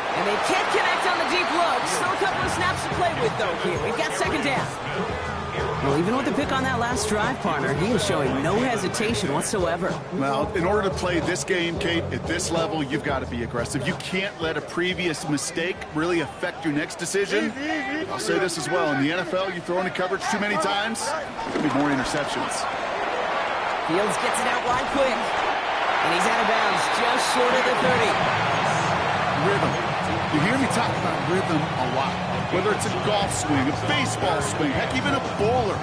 And they can't connect on the deep look. Still a couple of snaps to play with, though, here. We've got 2nd down. Well, even with the pick on that last drive, partner, he was showing no hesitation whatsoever. Well, in order to play this game, Kate, at this level, you've got to be aggressive. You can't let a previous mistake really affect your next decision. I'll say this as well. In the NFL, you throw into coverage too many times, there'll be more interceptions. Fields gets it out wide quick. And he's out of bounds just short of the 30. Rhythm. You hear me talk about rhythm a lot. Whether it's a golf swing, a baseball swing, heck, even a bowler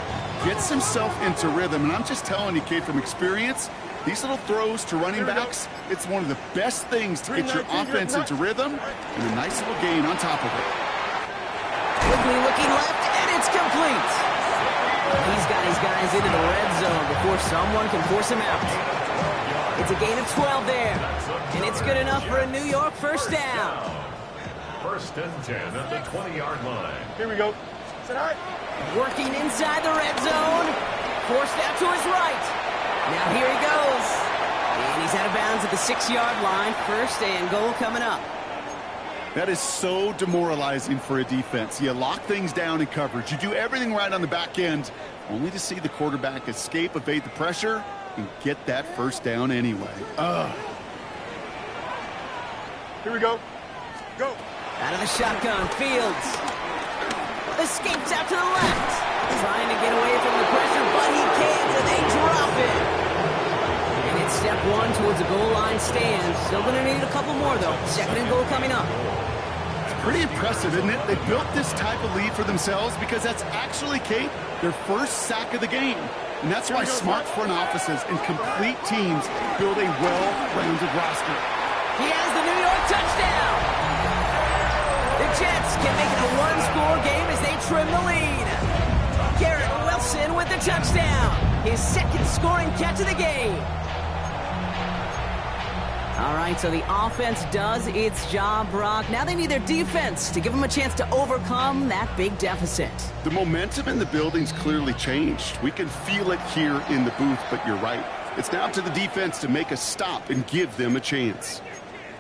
gets himself into rhythm. And I'm just telling you, Kate, from experience, these little throws to running backs, it's one of the best things to get your offense into rhythm and a nice little gain on top of it. Quickly looking left, and it's complete. He's got his guys into the red zone before someone can force him out. It's a gain of 12 there, and it's good enough for a New York first down. 1st and 10 at the 20-yard line. Here we go. Sit high. Working inside the red zone. Forced out to his right. Now here he goes. And he's out of bounds at the 6-yard line. 1st and goal coming up. That is so demoralizing for a defense. You lock things down in coverage. You do everything right on the back end, only to see the quarterback escape, evade the pressure, and get that first down anyway. Here we go. Go. Out of the shotgun, Fields. Escapes out to the left. Trying to get away from the pressure, but he can't, and they drop it. And it's step 1 towards a goal line stand. Still going to need a couple more, though. 2nd and goal coming up. It's pretty impressive, isn't it? They built this type of lead for themselves because that's actually, Kate, their first sack of the game. And that's why smart front offices and complete teams build a well-rounded roster. He has the New York touchdown. The Jets can make it a one-score game as they trim the lead. Garrett Wilson with the touchdown. His 2nd scoring catch of the game. All right, so the offense does its job, Brock. Now they need their defense to give them a chance to overcome that big deficit. The momentum in the building's clearly changed. We can feel it here in the booth, but you're right. It's now up to the defense to make a stop and give them a chance.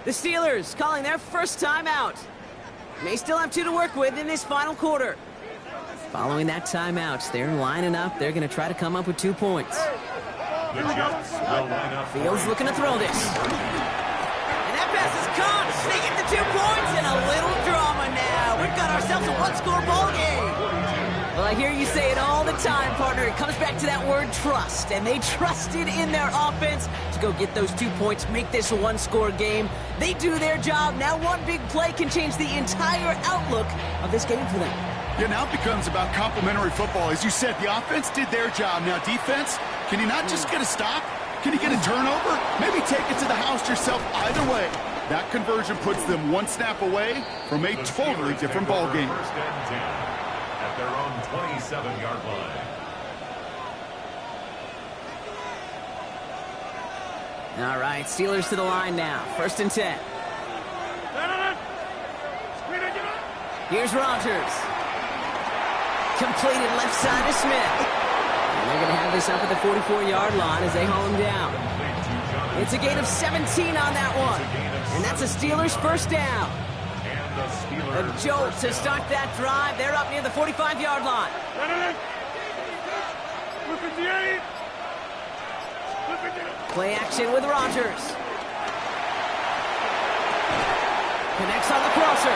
The Steelers calling their first timeout. May still have 2 to work with in this final quarter. Following that timeout, they're lining up. They're going to try to come up with 2 points. The Jets will line up. Fields looking to throw this. And that pass is caught. They get the 2 points and a little drama now. We've got ourselves a one-score ball game. Well, I hear you say it all the time, partner. It comes back to that word trust. And they trusted in their offense to go get those 2 points, make this a one-score game. They do their job. Now one big play can change the entire outlook of this game for them. Yeah, now it becomes about complementary football. As you said, the offense did their job. Now defense, can you not just get a stop? Can you get a turnover? Maybe take it to the house yourself. Either way, that conversion puts them 1 snap away from a totally different ball game. 1st and 10 at their own 27-yard line. All right, Steelers to the line now. 1st and 10. Here's Rodgers. Completed left side to Smith. And they're going to have this up at the 44-yard line as they haul him down. It's a gain of 17 on that one. And that's a Steelers first down. A jolt to start that drive. They're up near the 45-yard line. Play action with Rodgers. Connects on the crosser.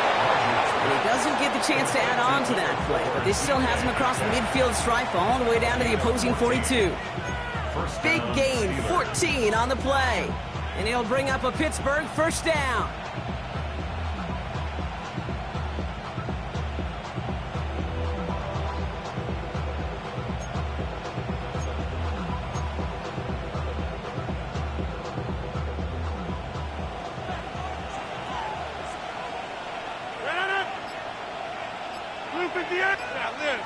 And he doesn't get the chance to add on to that play, but this still has him across the midfield stripe all the way down to the opposing 42. Big gain, 14 on the play. And he'll bring up a Pittsburgh first down. Blue 58. Yeah, live.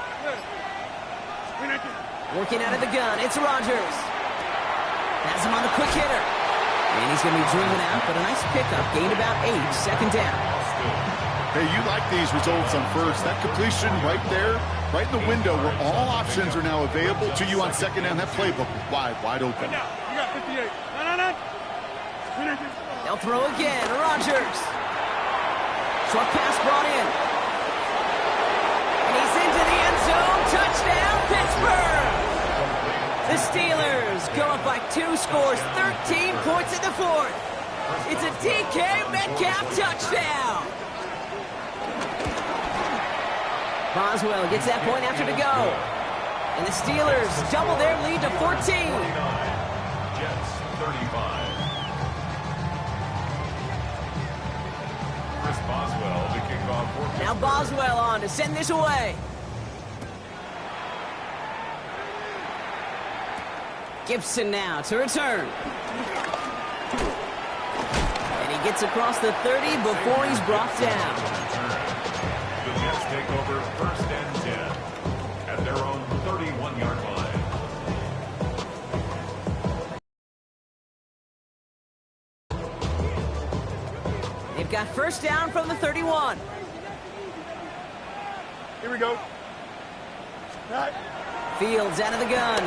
Working out of the gun, it's Rodgers. Has him on the quick hitter. And he's going to be driven out, but a nice pickup. Gained about 8, second down. Hey, you like these results on first. That completion right there, right in the window where all options are now available to you on second down. That playbook is wide open. You got 58. No. They'll throw again. Rodgers. Short pass brought in. And he's into the end zone. Touchdown, Pittsburgh. The Steelers go up by 2 scores, 13 points in the fourth. It's a DK Metcalf touchdown. Boswell gets that point after to go. And the Steelers double their lead to 14. Jets 35. Chris Boswell to kick off for Pittsburgh. Now Boswell on to send this away. Gibson now to return. And he gets across the 30 before he's brought down. The Jets take over first and 10 at their own 31-yard line. They've got first down from the 31. Here we go. Right. Fields out of the gun.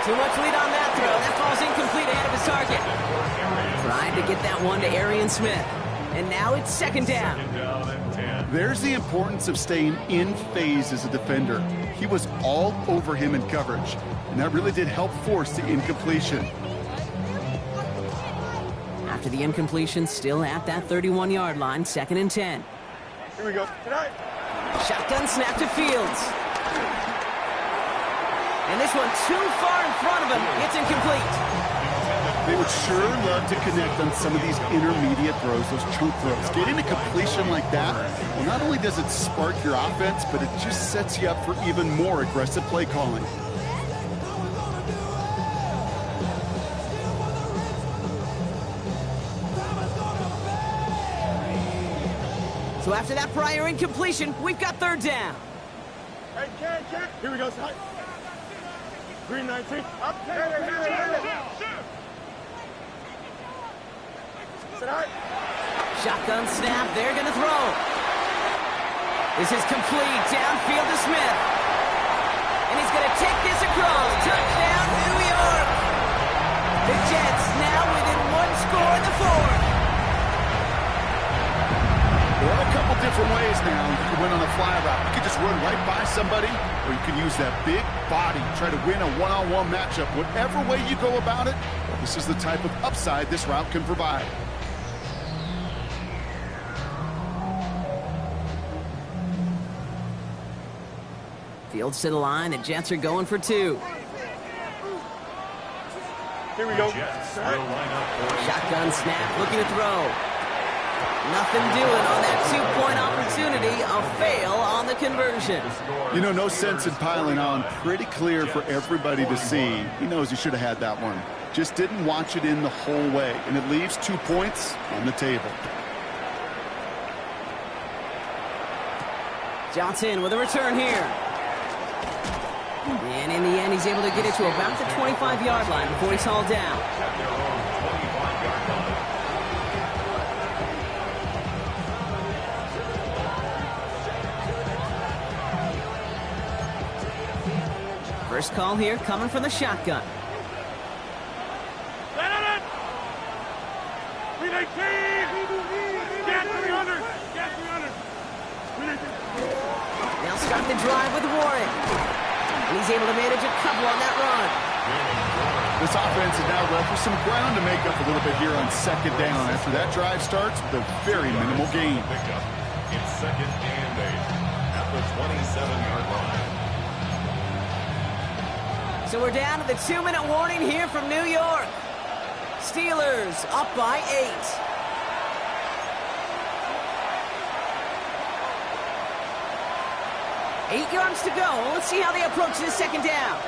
Too much lead on that throw. That falls incomplete ahead of his target. Trying to get that one to Arian Smith. And now it's second down. Second down and 10. There's the importance of staying in phase as a defender. He was all over him in coverage, and that really did help force the incompletion. After the incompletion, still at that 31-yard line, second and 10. Here we go. Tonight. Shotgun snap to Fields. And this one too far in front of him. It's incomplete. They would sure love to connect on some of these intermediate throws, those chunk throws. Getting a completion like that, well, not only does it spark your offense, but it just sets you up for even more aggressive play calling. So after that prior incompletion, we've got third down. Hey, can't. Here we go, side. Green 19. Up. Tonight. Shotgun snap, they're going to throw. This is complete, downfield to Smith. And he's going to take this across. Touchdown, New York. The Jets now within 1 score in the fourth. There are a couple different ways now. You can win on a fly route. You can just run right by somebody, or you can use that big body, try to win a one-on-one matchup. Whatever way you go about it, this is the type of upside this route can provide. Fields to the line, the Jets are going for 2. Here we go. Jets will line up for Shotgun snap, looking to throw. Nothing doing on that 2-point opportunity. A fail on the conversion. You know, no sense in piling on. Pretty clear for everybody to see. He knows he should have had that one. Just didn't watch it in the whole way. And it leaves 2 points on the table. Johnson with a return here. And in the end, he's able to get it to about the 25-yard line before he's hauled down. at their own 25-yard line. First call here coming from the shotgun. They'll start the drive with Warren. And he's able to manage a couple on that run. This offense is now left with some ground to make up a little bit here on second down after that drive starts with a very minimal gain. Pickup. It's second and 8 at the 27-yard line. So we're down to the 2-minute warning here from New York. Steelers up by 8. Eight yards to go. Let's see how they approach this second down.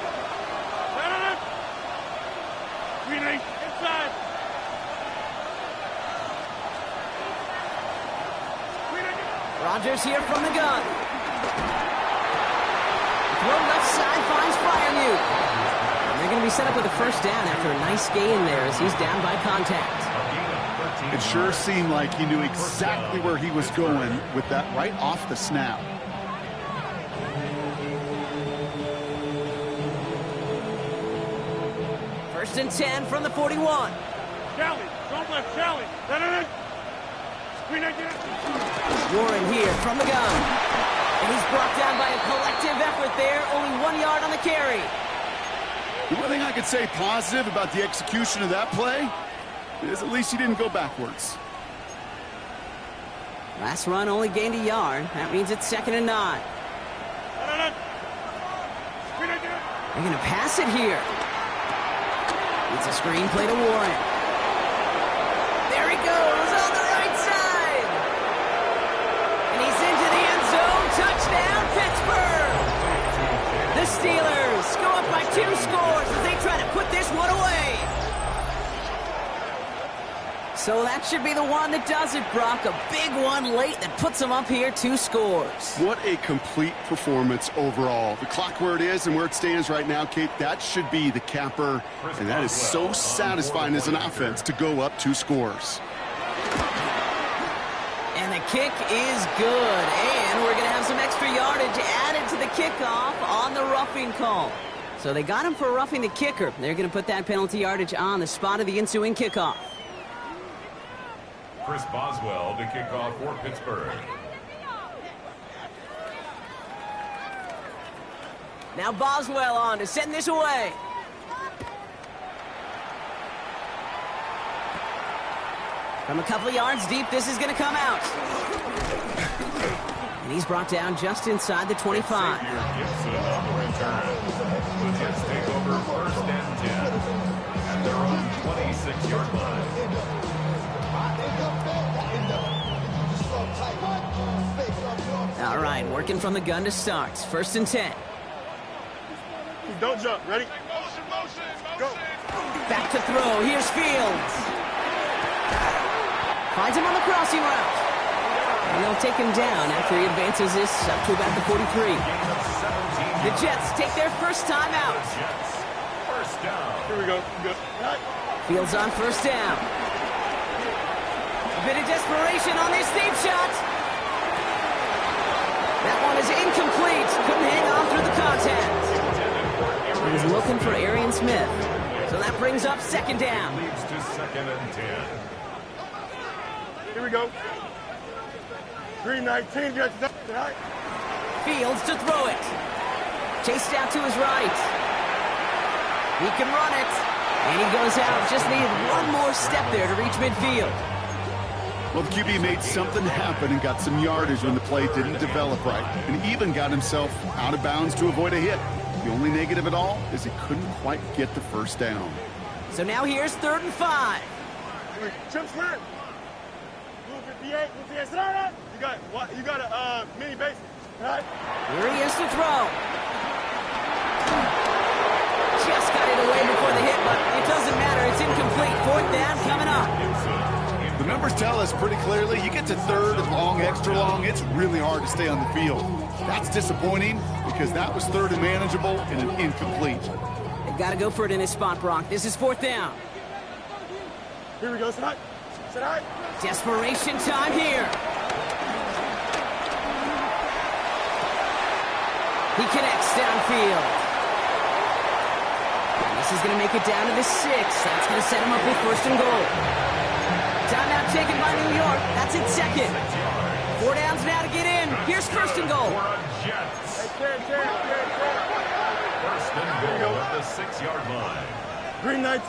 Inside. Rodgers here from the gun. Throw left side finds Freiermuth. And they're going to be set up with a first down after a nice gain there as he's down by contact. It sure seemed like he knew exactly where he was going with that right off the snap. First and 10 from the 41. Charlie, don't left, Charlie. Screen again. Warren here from the gun. And he's brought down by a collective effort there. Only 1 yard on the carry. The one thing I could say positive about the execution of that play is at least he didn't go backwards. Last run only gained a yard. That means it's 2nd and 9. They're going to pass it here. It's a screen play to Warren. There he goes on the right side. And he's into the end zone. Touchdown, Pittsburgh. The Steelers go up by 2 scores as they try to put this one away. So that should be the one that does it, Brock. A big one late that puts them up here 2 scores. What a complete performance overall. The clock where it is and where it stands right now, Kate, that should be the capper. And that is so satisfying as an offense to go up 2 scores. And the kick is good. And we're going to have some extra yardage added to the kickoff on the roughing call. So they got him for roughing the kicker. They're going to put that penalty yardage on the spot of the ensuing kickoff. Chris Boswell to kick off for Pittsburgh. Now Boswell on to send this away. From a couple of yards deep, this is going to come out. And he's brought down just inside the 25. Xavier Gibson on the return. The Jets take over first and 10 at their own 26-yard line. All right, working from the gun to start. First and 10. Don't jump. Ready? Go. Back to throw. Here's Fields. Finds him on the crossing route. And they'll take him down after he advances this up to about the 43. The Jets take their first time out. Jets, first down. Here we go. Good. Fields on first down. A bit of desperation on this deep shot. That one is incomplete. Couldn't hang on through the contact. He's looking for Arian Smith. So that brings up second down. Leads to 2nd and 10. Here we go. 319. Fields to throw it. Chased out to his right. He can run it. And he goes out. Just needed one more step there to reach midfield. Well, the QB made something happen and got some yardage when the play didn't develop right. And even got himself out of bounds to avoid a hit. The only negative at all is he couldn't quite get the first down. So now here's 3rd and 5. Chip slip. Blue 58. You got a mini base. Right? Here he is to throw. Just got it away before the hit, but it doesn't matter. It's incomplete. 4th down coming up. The numbers tell us pretty clearly, you get to 3rd and long, extra long, it's really hard to stay on the field. That's disappointing because that was 3rd and manageable and an incomplete. They've got to go for it in his spot, Brock. This is 4th down. Here we go. Sit high. Sit high. Desperation time here. He connects downfield. And this is going to make it down to the 6. That's going to set him up with 1st and goal. Timeout taken by New York. That's in 2nd. 4 downs now to get in. Here's 1st and goal. Jets. First and goal at the 6-yard line. Green Knights.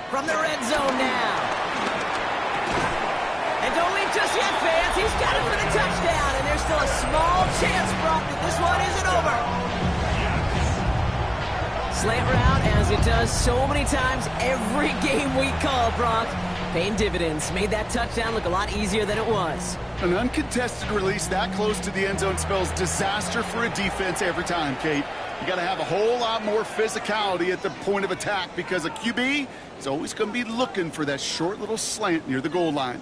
From the red zone now. And don't leave just yet, fans. He's got it for the touchdown. And there's still a small chance, Brock, that this one isn't over. Slant route, as it does so many times every game we call, Brock. Paying dividends. Made that touchdown look a lot easier than it was. An uncontested release that close to the end zone spells disaster for a defense every time, Kate. You got to have a whole lot more physicality at the point of attack because a QB is always going to be looking for that short little slant near the goal line.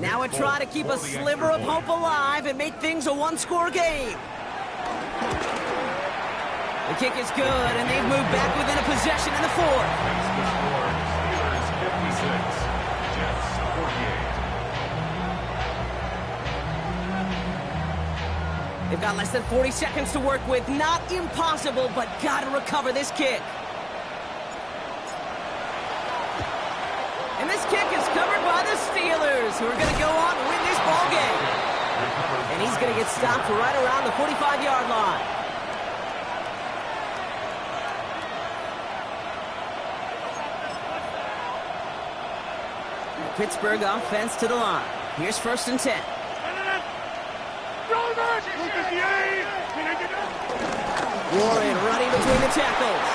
Now a try to keep a sliver of hope alive and make things a one-score game. The kick is good, and they've moved back within a possession in the fourth. That's the score. Steelers 56, Jets 48. They've got less than 40 seconds to work with. Not impossible, but got to recover this kick. And this kick is covered by the Steelers, who are going to go on and win this ball game. And he's going to get stopped right around the 45-yard line. Pittsburgh offense to the line. Here's 1st and 10. Warren running between the tackles.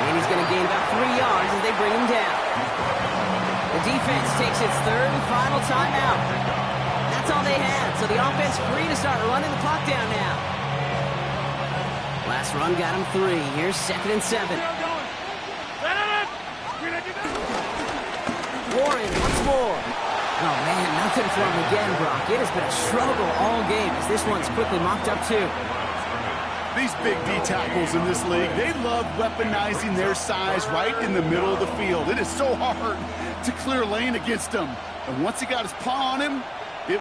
And he's going to gain about 3 yards as they bring him down. The defense takes its 3rd and final timeout. That's all they had, so the offense free to start running the clock down now. Last run got him 3. Here's 2nd and 7. Warren once more. Oh, man, nothing for him again, Brock. It has been a struggle all game as this one's quickly mocked up, too. These big D tackles in this league, they love weaponizing their size right in the middle of the field. It is so hard to clear lane against them. And once he got his paw on him,